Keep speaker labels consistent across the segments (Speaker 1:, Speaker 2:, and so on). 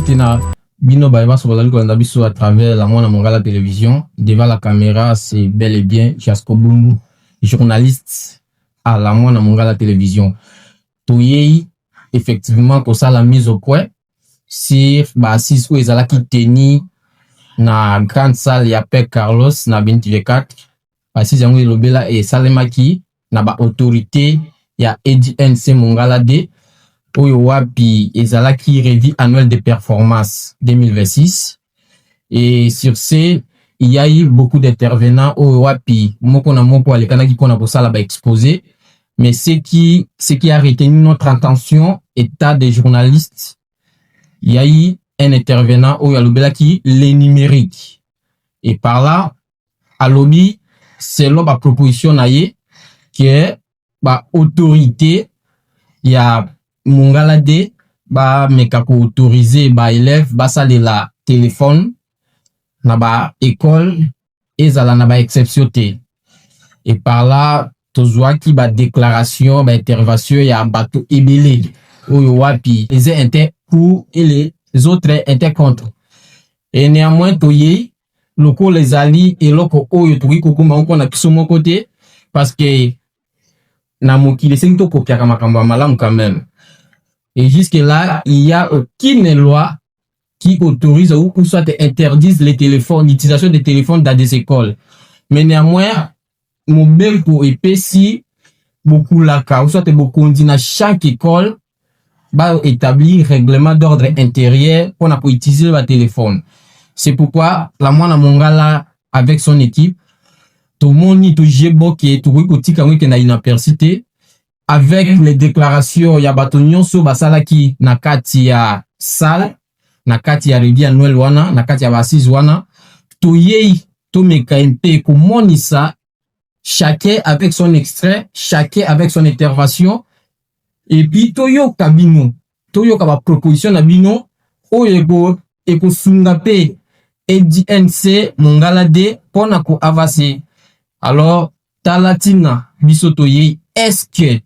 Speaker 1: Tena Bino Baïba Sobazali Kwandabiso à travers la Mwana Mongala Télévision. Devant la caméra, c'est bel et bien Jasco Boulou, journaliste à la Mwana Mongala Télévision. Touyei, effectivement, pour ça, la mise au point. Si, si, où ils allaient qui teni na grande salle, il y a Père Carlos, na 24. Si, ils ont eu l'obéla et Salemaki, na ba autorité, il y a Eddie NC Mongala D. Oyo wapi ezalaki revue annuelle de performance 2026 et sur ce il y a eu beaucoup d'intervenants oyo wapi moko na moko alekanaki pona kosala ba exposé mais ce qui a retenu notre attention état des journalistes il y a eu un intervenant oyo alobelaki les numériques et par là alobi selon ba proposition na ye que ba autorité il y a Mongala D ba mekako autorisé ba élève ba sale la téléphone na ba école ezala na ba exception té et par là tozwa ki ba déclaration ba intervention ya bato ebele oyo wapi les uns étaient pour et les autres étaient contre et néanmoins toyé loko les ali et loko oyo toki kokuma on na kiso mon côté parce que na mokile c'est to kopiaka makambo malamu quand même. Et jusque-là, il n'y a aucune loi qui autorise ou soit interdise les téléphones, l'utilisation des téléphones dans des écoles. Mais néanmoins, mon bel pour épaissi, beaucoup la cas, ou soit beaucoup dans chaque école, va établir règlement d'ordre intérieur pour utiliser le téléphone. C'est pourquoi la Mwana Mongala, avec son équipe, tout le monde n'y touche pas qui tout le inapercité. Avec les déclarations, il y a batonyon so basala ki nakati ya salle, nakati ya revue annuelle wana, nakati ya basis wana, toyei to mekaimpe kumonisa, chacun avec son extrait, chacun avec son intervention, et puis toyo kabino, toyo kaba proposition na bino, oyego eko sungape NC Mongala D pona ko avase. Alors talatina biso toyei, est-ce que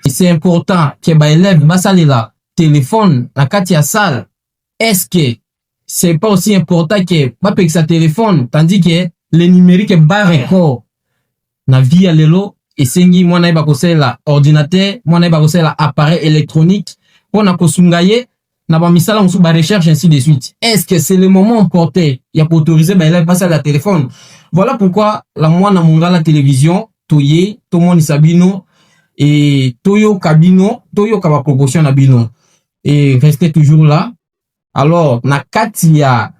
Speaker 1: c'est important que ba élève basale la téléphone na kati ya salle? Est-ce que c'est pas aussi important que ba pek sa téléphone tandis que le numérique ba record na vie lelo et sengi mwana ba kosela ordinateur mwana ba kosela appareil électronique pona kosungaye na ba misala musu ba recherche ainsi de suite. Est-ce que c'est le moment porté ya pour autoriser ba élève basale la téléphone? Voilà pourquoi la Mwana Mongala Télévision toyé tout monde sabino et toyo kabino toyo kaba proposition na bino et restez toujours là. Alors na kati ya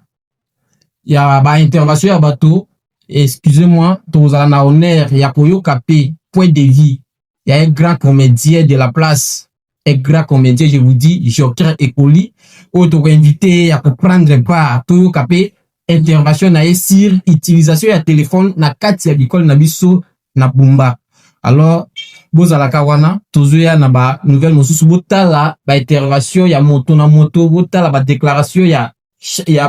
Speaker 1: ba intervention ya bato, excusez-moi tozala na honneur ya koyo kapé point de vie. Il y a un grand comédien de la place, un grand comédien, je vous dis, Joker Ekoli, auto invité à prendre part toyo kapé intervention na sur utilisation ya téléphone na kati ya l'école na biso na Bumba. Alors bozalaka wana tozoya na ba nouvelle mosusu botala ba intervention ya moto na moto botala ba déclaration ya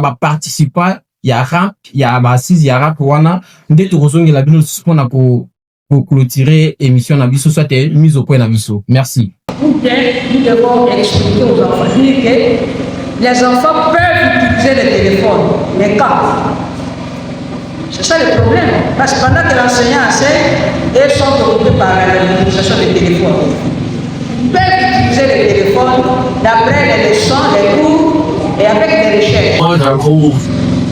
Speaker 1: ba participant ya rap ya ba assise ya rap wana nde tokozongela bino pona ko clôturer émission na biso soit mise au point na biso. Merci.
Speaker 2: Nous devons expliquer aux enfants dire que les enfants peuvent utiliser le téléphone, mais quand? C'est ça le problème. Parce que pendant que l'enseignant enseigne, ils sont occupés par l'utilisation des téléphones. Ils peuvent utiliser le téléphone d'après les leçons, les cours et avec des recherches.
Speaker 3: Moi, j'approuve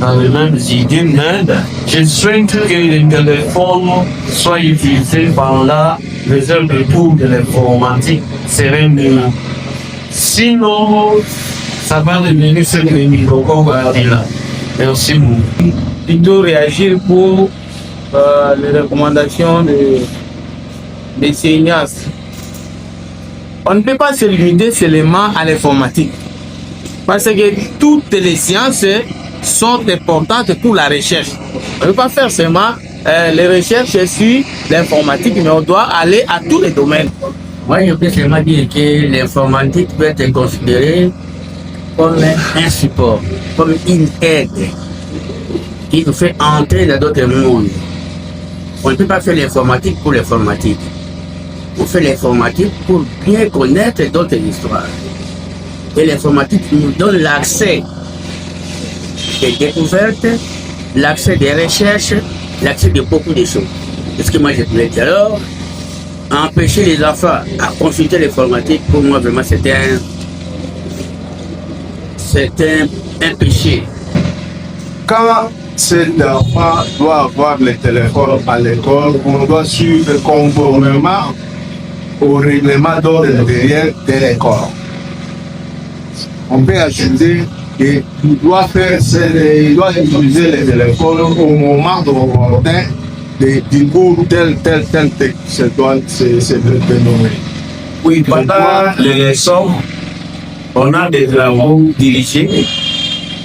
Speaker 3: dans les mêmes idées, mais je souhaite que les téléphones soient utilisés par là, les heures de cours de l'informatique seraient mieux. Sinon, ça va devenir ce que les microcons va dire là. Merci beaucoup.
Speaker 4: Plutôt réagir pour les recommandations des enseignants. On ne peut pas se limiter seulement à l'informatique. Parce que toutes les sciences sont importantes pour la recherche. On ne peut pas faire seulement les recherches sur l'informatique, mais on doit aller à tous les domaines.
Speaker 5: Moi, je peux seulement dire que l'informatique peut être considérée comme un support, comme une aide qui nous fait entrer dans d'autres mondes. On ne peut pas faire l'informatique pour l'informatique. On fait l'informatique pour bien connaître d'autres histoires. Et l'informatique nous donne l'accès des découvertes, l'accès des recherches, l'accès de beaucoup de choses. C'est ce que moi je voulais dire. Alors, empêcher les enfants à consulter l'informatique, pour moi vraiment c'est un péché.
Speaker 6: Quand cet enfant doit avoir le téléphone à l'école, on doit suivre conformément au règlement d'ordre intérieur de l'école. On peut ajouter qu'il doit utiliser le téléphone au moment du cours tel c'est dénommé.
Speaker 3: Oui, pendant les leçons, on a des travaux dirigés,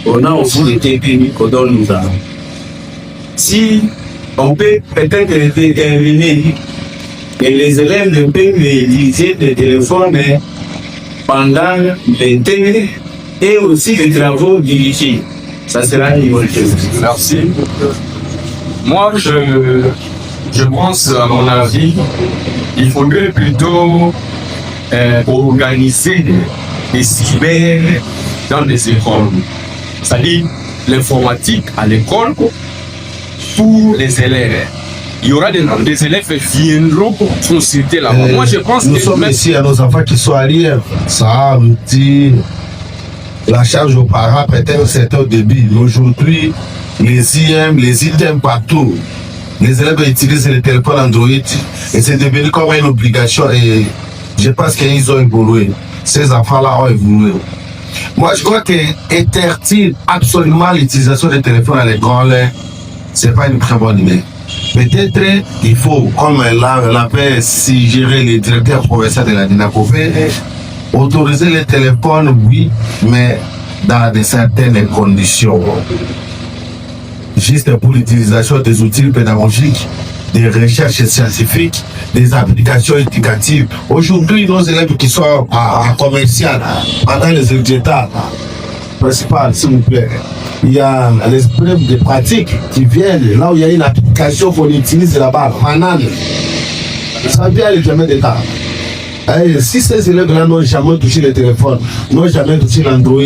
Speaker 3: on a aussi des techniques qu'on donne nous a. Si on peut peut-être déterminer que les élèves ne peuvent utiliser le téléphone pendant l'été et aussi les travaux dirigés, ça sera une bonne chose.
Speaker 7: Merci. Moi, je pense, à mon avis, il faudrait plutôt organiser des cyber dans les écoles. C'est-à-dire l'informatique à l'école pour les élèves. Il y aura des élèves qui viendront consulter là-bas. Moi, je pense
Speaker 6: nous
Speaker 7: que
Speaker 6: sommes ici à nos enfants qui sont arrière. Ça nous dit la charge aux parents peut-être un certain débit. Aujourd'hui, les IM, les items partout. Les élèves utilisent le téléphone Android et c'est devenu comme une obligation et je pense qu'ils ont évolué. Ces enfants-là ont évolué. Moi, je crois que interdire absolument l'utilisation des téléphones à l'école, c'est pas une très bonne idée. Peut-être il faut, comme l'avait suggéré le directeur provincial de la DINACOFE, autoriser les téléphones, oui, mais dans de certaines conditions. Juste pour l'utilisation des outils pédagogiques, des recherches scientifiques, des applications éducatives. Aujourd'hui, nos élèves qui sont à commercial, pendant les états principales, s'il vous plaît, il y a les preuves de pratique qui viennent là où il y a une application qu'on utilise là-bas, banane. Ça vient l'examen d'État. Si ces élèves-là n'ont jamais touché le téléphone, n'ont jamais touché l'Android,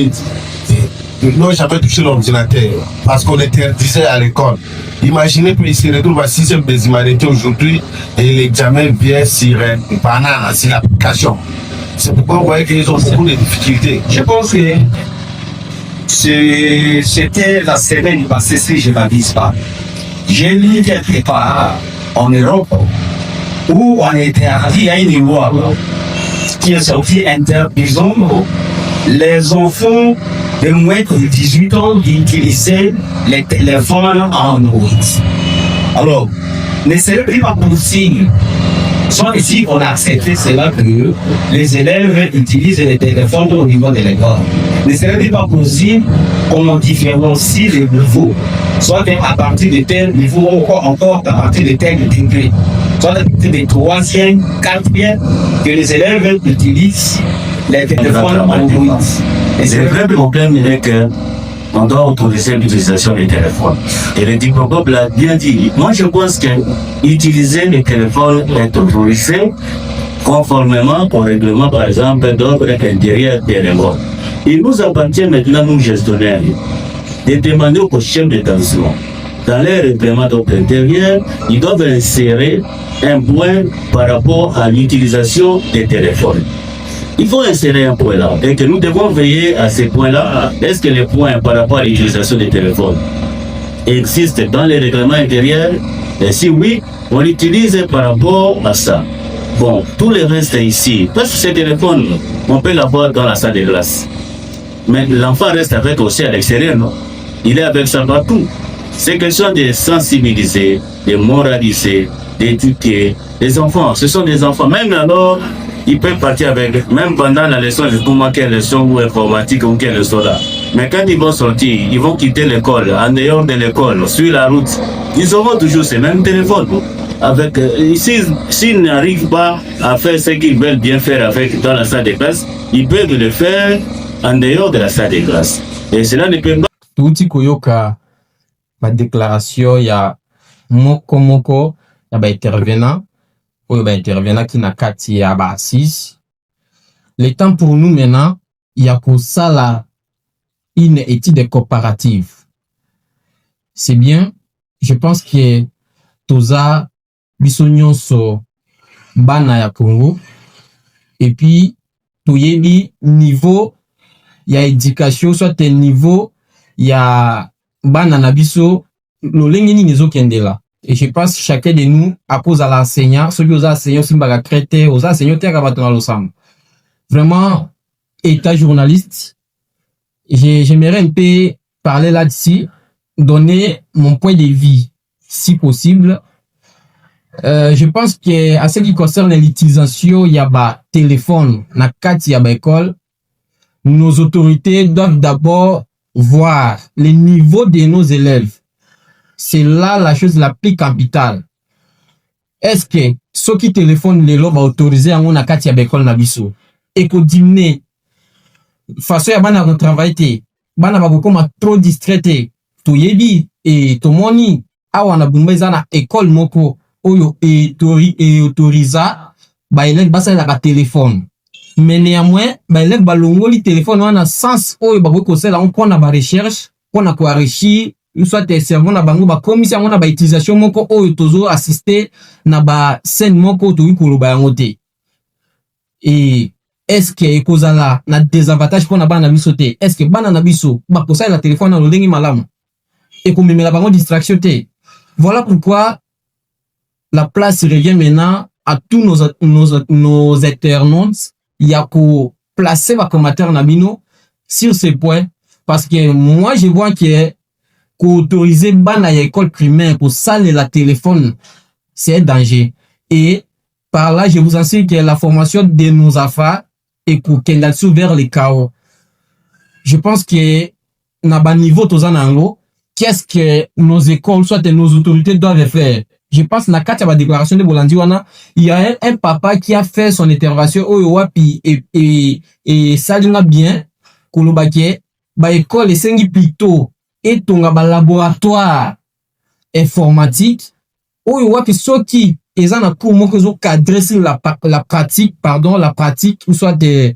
Speaker 6: n'ont jamais touché l'ordinateur, parce qu'on interdisait à l'école. Imaginez qu'ils se retrouvent à 6e des humanités aujourd'hui et l'examen vient sur une banane, sur l'application. C'est pourquoi vous voyez qu'ils ont beaucoup de difficultés.
Speaker 8: Je pense que c'était la semaine passée, si je ne m'abuse pas. J'ai lu quelque part en Europe où on était arrivé à une loi qui est sortie interdisant les enfants de moins de 18 ans d'utiliser les téléphones en Android. Alors, ne serait-il pas possible, soit ici on a accepté cela que les élèves utilisent les téléphones au niveau de l'école. Ne serait-il pas possible qu'on différencie les niveaux, soit à partir de tel niveau ou encore à partir de tel degré, soit à partir de 3e, 4e, que les élèves utilisent les téléphones en Android.
Speaker 3: Et c'est le vrai problème est que on doit autoriser l'utilisation des téléphones. Et le diplomate l'a bien dit. Moi, je pense que utiliser les téléphones est autorisé conformément au règlement, par exemple, d'ordre intérieur des remots. Il nous appartient maintenant, nous gestionnaires, de demander aux chefs d'établissement. Dans les règlements d'ordre intérieur, ils doivent insérer un point par rapport à l'utilisation des téléphones. Il faut insérer un point là et que nous devons veiller à ces points-là. Est-ce que les points par rapport à l'utilisation des téléphones existent dans les règlements intérieurs? Et si oui, on l'utilise par rapport à ça. Bon, tout le reste ici, parce que ces téléphones, on peut l'avoir dans la salle de classe. Mais l'enfant reste avec aussi à l'extérieur, non? Il est avec ça partout. C'est question de sensibiliser, de moraliser, d'éduquer. Les enfants, ce sont des enfants. Même alors, ils peuvent partir avec, même pendant la leçon, je trouve quelle leçon ou informatique ou quelle leçon là. Mais quand ils vont sortir, ils vont quitter l'école, en dehors de l'école, sur la route, ils auront toujours ces mêmes téléphones. Avec, s'ils n'arrivent pas à faire ce qu'ils veulent bien faire avec dans la salle de classe, ils peuvent le faire en dehors de la salle de classe. Et cela ne peut pas.
Speaker 1: Tuti koyoka ma déclaration ya moko ya ba intervenant oyo ba intervenant qui na kati ya ba assise. Le temps pour nous maintenant ya kosala une étude comparative. C'est bien. Je pense que toza biso nyonso bana ya Congo et puis toyebi niveau ya éducation soit un niveau ya bana na biso lolenge nini ezokendela. Et je pense chacun de nous à cause à l'enseignant, ceux qui ont enseigné aussi mbaka crété, aux enseignants terre bato na losam. Vraiment état journaliste, j'aimerais un peu parler là-dessus, donner mon point de vue si possible. Je pense que à ce qui concerne l'utilisation y a ba téléphone na kati ya ba école, nos autorités doivent d'abord voir le niveau de nos élèves. C'est là la chose la plus capitale. Est-ce que ceux qui téléphonent les lots autorisés à mon akati à l'école nabiso et qu'on dîner façon ya bana travailler bana ba comme trop distraité to yebi et to moni awana bumbeza na école moko oyo et autorisa ba élève ba ça la téléphone mais néanmoins ba élève ba longoli téléphone wana sens oyo ba ko sala on prend na ba recherche on a ko enrichir soit des servants na bango ba commission on a ba utilisation moko oyo tozo assister na ba scène moko to ikoloba yango te. Et est-ce que kozala na désavantage pour na bana biso te? Est-ce que bana na biso ba posala na téléphone na lodengi malamu et ko memela bango distraction te? Voilà pourquoi la place revient maintenant à tous nos internautes. Il y a qu'à placer ma commentaire na bino sur ce point parce que moi je vois que qu'autoriser bana ya école primaire pour saler la téléphone c'est un danger. Et par là je vous enseigne que la formation de nos enfants et qu'elle a vers les chaos. Je pense que na ba niveau tozanango qu'est-ce que nos écoles soit nos autorités doivent faire. Je pense na kati ya déclaration de Bolandi wana il y a un papa qui a fait son intervention oyo wapi et ça lui bien kolobake ba école esengi plutôt et tonga ba laboratoire informatique oyo wapi soki eza na cours moko zo cadrer sur la pratique ou soit des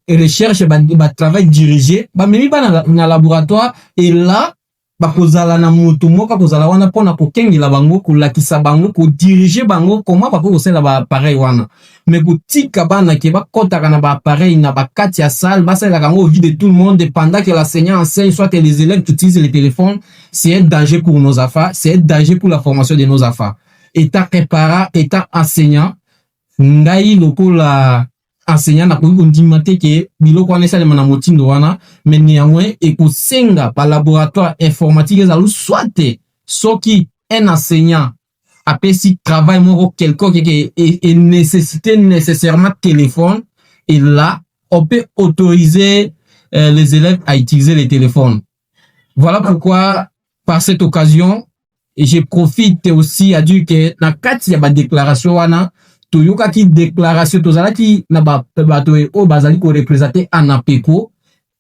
Speaker 1: recherches ba travail dirigé ba memi ba na laboratoire et là ba kozala na moto moko kozala wana pona ko kengela bango ko lakisa bango ko diriger bango comment ba ko sala ba appareil wana mais ko tika bana ke ba kotaka na ba appareil na ba kati ya salle ba sala kango au vu de tout le monde pendant que l'enseignant enseigne soit que les élèves utilisent les téléphones. C'est un danger pour nos enfants, c'est un danger pour la formation de nos enfants. État préparé, état enseignant ngai lokola enseignant na ko ndimate ke biloko wana sala na motindo wana mais néanmoins et ko senga par laboratoire informatique ezalo soit soki un enseignant après si travail moko quelqu'un qui est nécessité nécessairement téléphone et là on peut autoriser les élèves à utiliser les téléphones. Voilà pourquoi par cette occasion et je profite aussi à dire que na kati ya ba déclaration wana toyoka ki déclaration tozalaki na ba bato o bazali ko représenter anapeko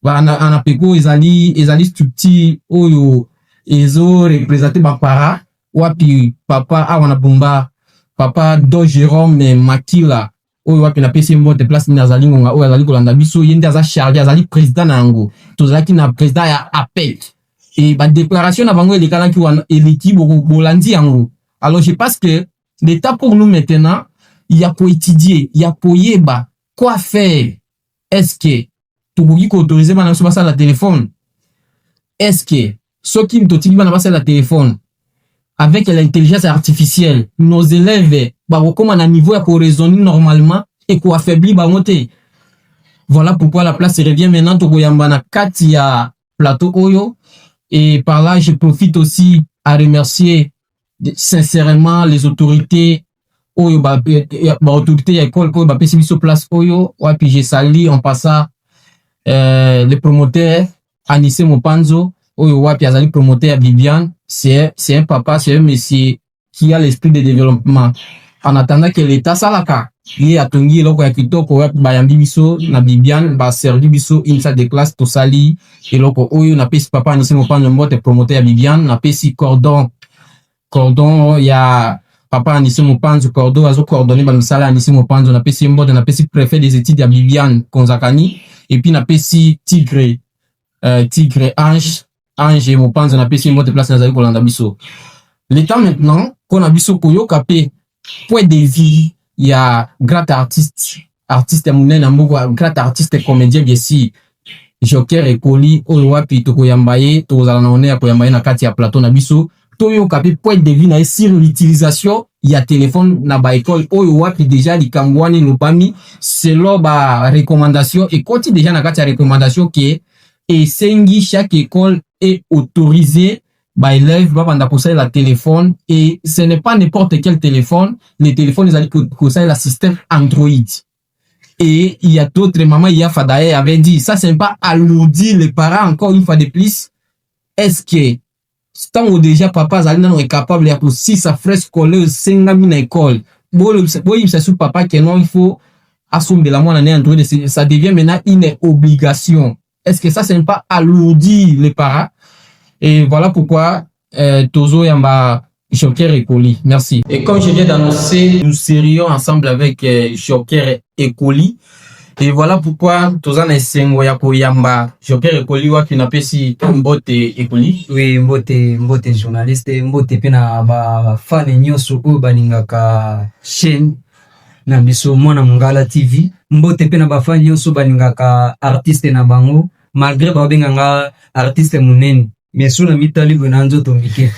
Speaker 1: ba anapeko ezali structure oyo ezo représenter ba para wapi papa awana bumba papa Do Jérôme Makila oyo wapi na pesi mbote place nazali ngonga oyo azali kolanda biso yende aza chargé azali président nango tozalaki na président ya APEC et ba déclaration na bango elekala ki wana eliki bolandi yango. Alors je pense que l'état pour nous maintenant il y a pour étudier, il y a pour yeba quoi faire. Est-ce que tu peux autoriser bana so passer la téléphone? Est-ce que ceux qui me bana passer la téléphone avec l'intelligence artificielle, nos élèves ba comment à niveau pour raisonner normalement et quoi affaiblir ba monter. Voilà pourquoi la place revient maintenant to koyamba na kati ya plateau oyo. Et par là je profite aussi à remercier sincèrement les autorités oyo ba autorité ya école ko ba pesi biso place oyo wapi je salue en passant le promoteur Anissé Mopanzo oyo wapi azali promoteur ya Bibiane. C'est un papa, c'est un monsieur qui a l'esprit de développement. En attendant que l'état salaka il a tongi loko ya kitoko wapi ba yambi biso na Bibiane ba servi biso une salle de classe to sali et loko oyo na pesi papa Anissé Mopanzo mbote promoteur ya Bibiane na pesi cordon ya papa Anissé Mopanzo cordo azo coordonné ba misala Anissé Mopanzo na pesi mbote na pesi préfet des études ya Viviane Konzakani et puis na pesi Tigre Ange Mopanzo na pesi mbote place na zali kolanda biso. L'état maintenant qu'on a biso koyoka pe point de vie ya grand artiste munene mboko grand artiste comédien biesi Joker Ekoli oyo wapi tokoyamba ye tozala na honneur koyamba ye na kati ya plateau na biso toyoka pe point de vie na sur l'utilisation ya téléphone na ba école oyo wapi déjà likangwani lopami selon ba recommandation et koti déjà na kati ya recommandation que esengi chaque école est autorisée ba élève ba banda poser la téléphone et ce n'est pas n'importe quel téléphone, les téléphones ils allaient poser la système Android. Et il y a d'autres mamans, il y a Fadae avait dit ça c'est pas alourdir les parents encore une fois de plus. Est-ce que tant où déjà papa Zalina est capable de pour 6 frais scolaires 5 000 école. Bon c'est sur papa que non il faut assumer la moindre année Android, ça devient maintenant une obligation. Est-ce que ça c'est pas alourdir les parents? Et voilà pourquoi Tozo Yamba Joker Ekoli. Merci. Et comme je viens d'annoncer, nous serions ensemble avec Joker Ekoli. Et voilà pourquoi Toza na sengo ya koyamba Joker Ekoli wa kinapesi mbote Ekoli.
Speaker 9: Oui, mbote journaliste, mbote pena ba fan nyoso o balingaka chaîne na biso mwana Mongala TV. Mbote pena ba fan nyoso balingaka artiste na bango malgré ba benganga artiste munene. Mais sous la mitali bonanzo tomike.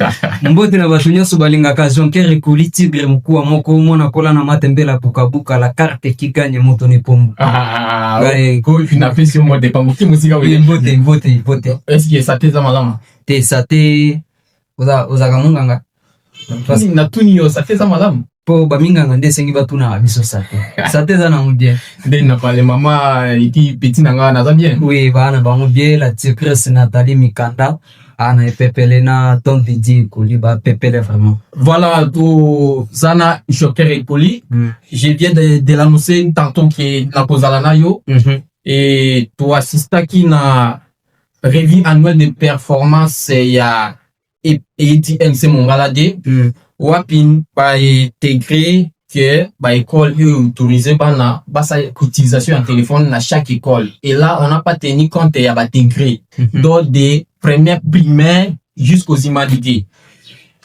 Speaker 9: Mbote na batu nyoso balingaka Joker Ekoli Tigre mkuwa moko mona kola na matembela bukabuka la carte qui gagne moto ni pombo.
Speaker 1: Ko finapesi mbote pango ki musika wele
Speaker 9: mbote.
Speaker 1: Est-ce que ça te zamalama?
Speaker 9: Te ça te oza kamunganga.
Speaker 1: Parce na tunio ça te zamalama.
Speaker 9: Po baminganga ndesengi batuna biso sate. Sate za na mudie.
Speaker 1: Dès na parler maman iti petit nanga na za bien.
Speaker 9: Oui, bana bango bien la tigresse Nathalie Mikanda. Ana pepele na ton Didier Ekoli ba pepele vraiment.
Speaker 1: Voilà tout Zana Joker Ekoli. Je viens de l'annoncer tantôt que na kozala na yo et tu assista qui na revue annuelle de performance ya ETNC Mongala D. Wapin ba intégrer que ba école est autorisée bana basa utilisation en téléphone na chaque école et là on n'a pas tenu compte ya ba intégré donc des premières primaires jusqu'aux humanités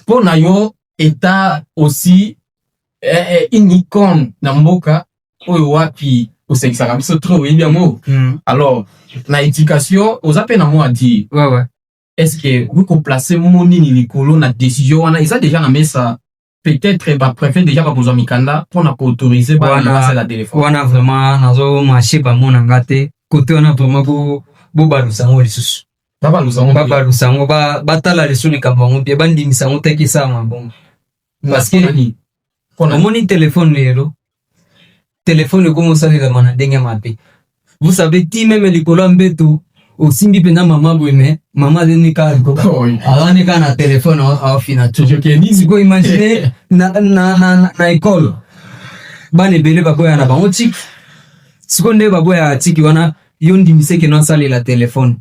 Speaker 1: pour na yo état aussi une icône na mboka oyo wapi osexaka biso trop bien mo alors na éducation aux appels na moi dit
Speaker 9: ouais
Speaker 1: est-ce que vous qu'on placer moni ni likolo na décision wana ils a déjà na mesa peut-être ba préfet déjà ba besoin mikanda pour na autoriser ba lancer la téléphone
Speaker 9: wana vraiment nazo marché ba mona ngate côté wana vraiment bo balusango lisusu babalusango ba tala lesuni kambango bien bandimisango teki sama bon parce que on moni téléphone comme ça les mana denga mape vous savez ti même likolo mbeto osimbi pena mama bweme mama deni ka ko alane ka na téléphone au final siko imaginer na école bane bele baboya na bango tiki siko nde baboya tiki wana yondi miseke no sale la téléphone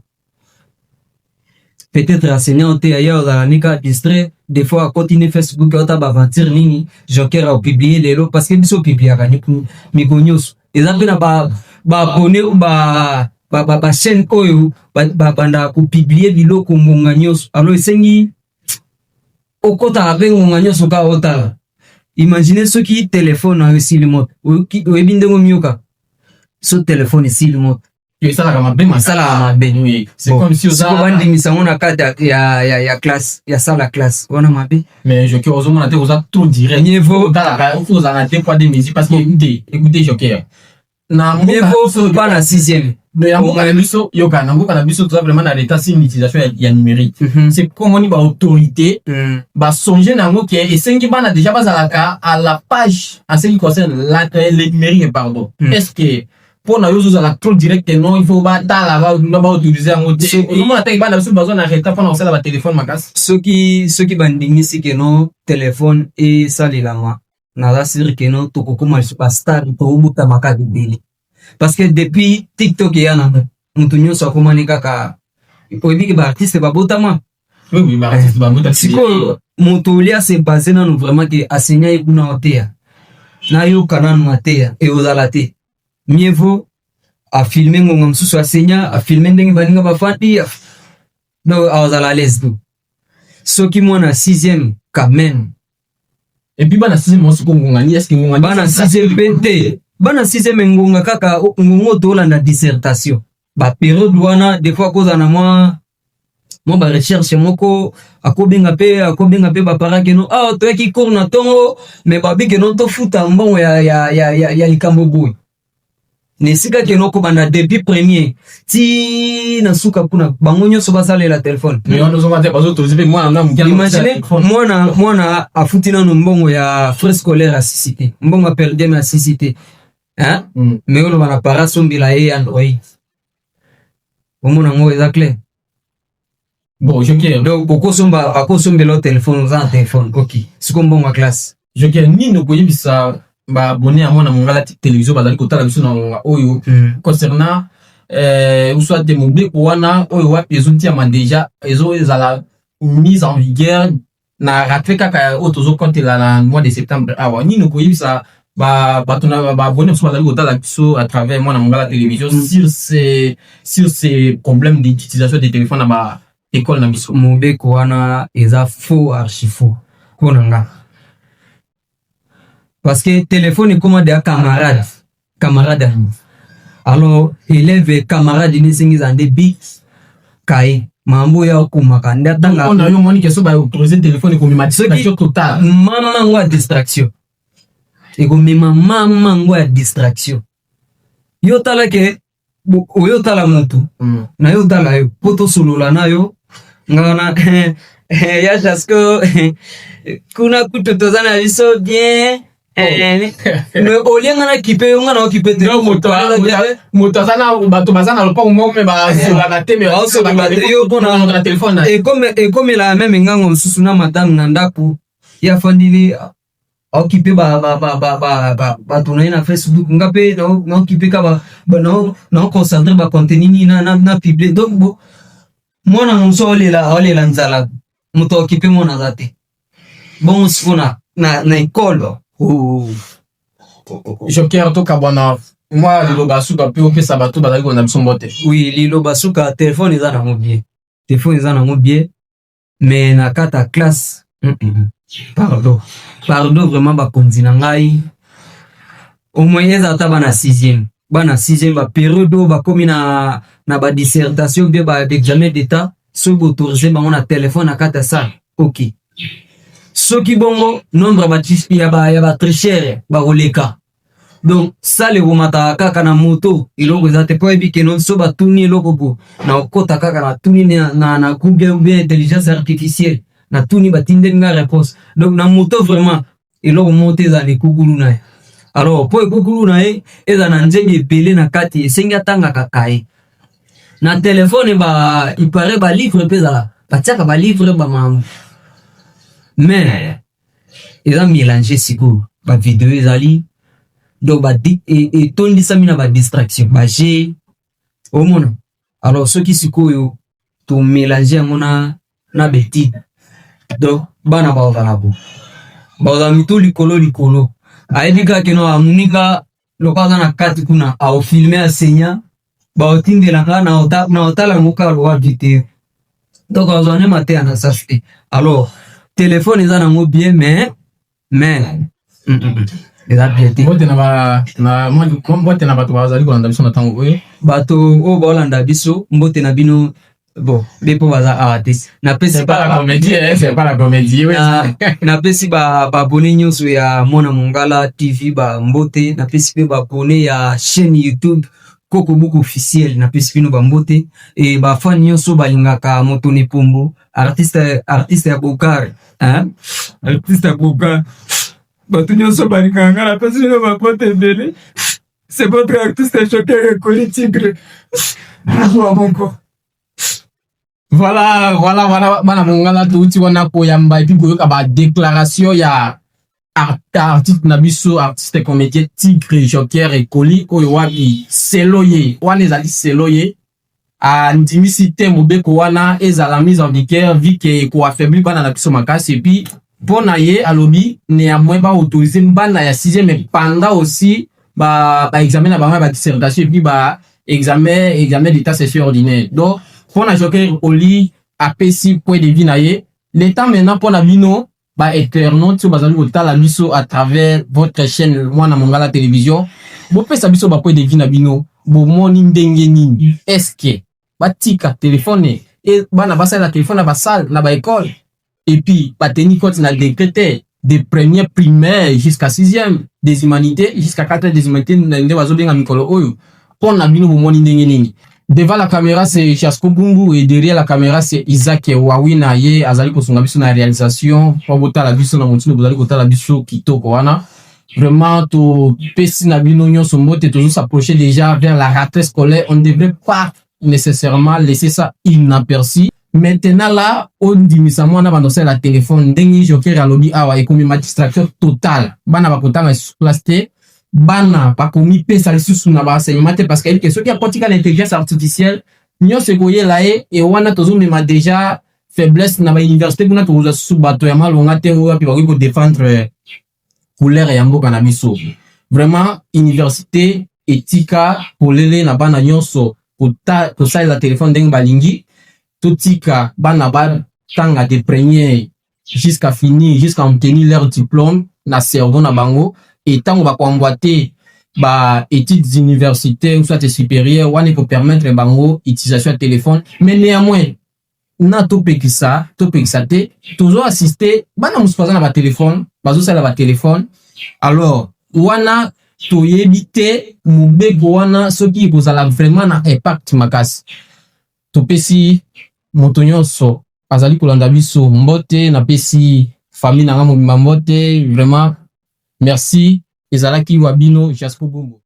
Speaker 9: peut-être enseignant te ailleurs la nika distrait des fois continuer Facebook ota ba aventure nini Joker a publié lelo parce que biso publier ka mikonyos ezambe na ba abonné ou ba chaîne oyo banda ku publier biloko ngonga nyos alors esengi okota abengo ngonga ka ota imaginez ce qui téléphone a aussi le mot oebinde ngomioka so téléphone ici le mot
Speaker 1: et ça la ma ben oui
Speaker 9: c'est comme si on bandi misango na cadre ya classe ya ça la classe on a mabe
Speaker 1: mais je que ozoma na te oza tout direct
Speaker 9: niveau
Speaker 1: dala on faut en deux fois des musiques parce que écoutez Joker na
Speaker 9: niveau pas la 6e
Speaker 1: mais en biso yoka na mboka na biso tout vraiment na l'état c'est une utilisation ya numérique c'est comme on y ba autorité ba songer na ngo que esengi bana déjà bazalaka à la page en ce qui concerne le numérique pardon est-ce que pour na yozo la trop direct non il faut ba tala ba utiliser ngo au moment attaque bana biso besoin na reta pour na usela ba téléphone makas
Speaker 9: ceux qui bandingi c'est que non téléphone et ça les lama na la sir que non to kokoma superstar to buta makadi beli parce que depuis TikTok yana mutu nyonso akomani kaka oyebi ke ba artiste babotama
Speaker 1: Oui, bah, c'est pas moi
Speaker 9: sikoyo moto olia se basé nanu vraiment ke asenya ye kuna oteya nayoka nanu ateya eozala te mieux vaut afilme ngonga mosusu asenya afilme ndenge baninga bafandi donc aozala à l'aise tu soki mwana 6e quand même
Speaker 1: et puis bana 6e aussi ko ngongani est-ce que ngongani
Speaker 9: bana 6e pete bana 6e ngonga kaka ngongo tolanda dissertation ba période wana des fois koza na moi ba recherche moko akobenga pe ba parake no to yaki cours na tongo mais ba bike no to futa mbongo ya likambo boy ne sika ke no ko banda depuis premier ti na suka kuna bango nyoso basala la téléphone
Speaker 1: mais on nous va bazo to zipe moi na mukana
Speaker 9: imagine mwana afuti na mbongo ya frais scolaire à cité mbongo a perdu ma cité hein mais on va para sombila et Android omona ngo exactly.
Speaker 1: Bon, Joker.
Speaker 9: Donc, akosombe lo téléphone, za téléphone, ok. C'est comme bon ma classe.
Speaker 1: Joker, ni no koyebi sa ba abonné à moi na mongala télévision bazali kotala biso na oyo concernant ou soit des mobiliers wana oyo wa ezotia ma déjà ezo ezala mise en vigueur na ratfe kaka otozo compter la mois de septembre awa ni no koyebi sa ba tona ba abonné biso bazali kotala biso à travers moi na mongala télévision sur ces problèmes d'utilisation des téléphones na ba école na biso
Speaker 9: mobeko wana eza faux archi faux konanga parce que téléphone comme des camarade alors élève camarade ni singi zande bi kai mambo ya kumaka ndatanga
Speaker 1: on a eu moni que so ba autoriser téléphone comme distraction totale
Speaker 9: mama ngwa distraction et comme mama ngwa distraction yo tala ke oyo tala mutu na yo tala yo poto solola na yo ngana ya jasko kuna kutotozana biso bien mais olianga na kipe nga na kipe te
Speaker 1: moto sana bato bazana lopa mo me ba na te me
Speaker 9: also ba yo bona
Speaker 1: na téléphone na
Speaker 9: et comme la même ngango msusu na madame na ndaku ya fandili occupé ba tourner na Facebook ngape na occupé ka ba na concentrer ba contenu ni na publier donc bo mona mso olela nzala muto occupé mona zate bon sifuna na école
Speaker 1: Joker to kabana moi lilo basuka pe opesa bato bazali ko na biso mbote
Speaker 9: oui lilo basuka téléphone eza na mobier mais na kata classe pardon vraiment bakonzi na ngai au moins eza bana 6e ba période ba komi na ba dissertation bien ba examen d'état so autorisé bango na téléphone na kata ça ok soki bongo nombre ya ba tricheur ba koleka donc ça le bomata kaka na moto iloko ezate po ebike non so ba tuni eloko po na okota kaka na tuni na Google ou bien intelligence artificielle na tuni batinde nga réponse donc na moto vraiment eloko monter za le kukulu na alors po kukulu na eza na nzenge belé na kati esenga tanga kakai na téléphone ba il paraît ba livre peza batiaka ba livre ba mamu mais ils ont mélangé siko ba vidéo ezali donc ba et tondi samina ba distraction ba j'ai au monde alors ceux qui sikoyo to mélanger ngona na beti donc bana ba otalabo ba otamito likolo aedika keno amunika lokaza na kati kuna au filmer asenya ba otindela na otala ngoka lo vidéo donc ozone maté na safety alors téléphone eza nango bien mais eza bien te
Speaker 1: bote na bato bazali kolanda biso na ntango oyo
Speaker 9: bato oyo baolanda biso mbote na bino bon bepo baza awa te napesi napesi baabone nyonso ya mwana mongala tv bambote napesi mpe baabone ya chaîne YouTube Koko Buku officiel napesi bino bambote e bafani nyonso balingaka moto Nepombo artiste ya Bokar artiste ya Bokar bato nyonso balingaka nga napesi bino bambote ebele c'est votre artiste Joker Ekoli Tigre moko.
Speaker 1: Voilà, bana mongala touti wana koyamba et puis koyoka ba déclaration ya artiste na biso artiste comédien Tigre Joker Ekoli oyo wapi seloye wana ezali seloye andimisi te mobeko wana ezala mise en vigueur vu que ko affaibli bana na biso makasi et puis pona ye alobi néanmoins ba autoriser bana ya 6e mais pendant aussi ba examen na ba dissertation et puis ba examen d'état session ordinaire donc pona joker oli apesi point de vue na ye l'état maintenant pona bino ba internaute so bazali kotala biso à travers votre chaîne Mwana Mongala télévision bo pesa biso ba point de vue na bino bo moni ndenge nini est-ce que batika téléphone et bana basala téléphone na basal na ba école et puis ba tenir compte na décrété de première primaire jusqu'à 6e des humanités jusqu'à 4e des humanités ndenge bazo benga mikolo oyo pona bino bo moni ndenge nini. Devant la caméra, c'est Chasco Bungu et derrière la caméra, c'est Isaac Wawina ye azali kosunga biso na réalisation pour botta la biso na montino bozali kota la biso kitoko wana. Vraiment to pesi na bino nyonso mbote toujours s'approcher déjà vers la rentrée scolaire, on ne devrait pas nécessairement laisser ça inaperçu. Maintenant là, on dit misa mwana bandosé la téléphone ndengi joker alobi awa ekomi ma distraction totale. Bana bakota na classe bana pa komi pesa lisusu na ba enseignement parce que ceux qui apportent l'intelligence artificielle nyo se goye la et wana tozo mema déjà faiblesse na ba université kuna tozo su bato ya malonga te ngo pi ba ko défendre couleur ya mboka na biso vraiment université etika polele na bana nyonso ko sa la téléphone deng balingi totika bana ba tanga de premier jusqu'à finir jusqu'à obtenir leur diplôme na cerveau na bango et tant on va convoiter ba études universitaires ou soit supérieures on peut permettre bango utilisation de téléphone mais néanmoins na topekisa te toujours assister bana muspaza na ba téléphone bazo sala ba téléphone alors wana toyebite mubego wana soki kozala vraiment na impact makasi topesi moto nyonso azali kolanda biso mbote na pesi famille na ngamo mbote vraiment. Merci. Ezalaki Wabino Jaspo Bumbo.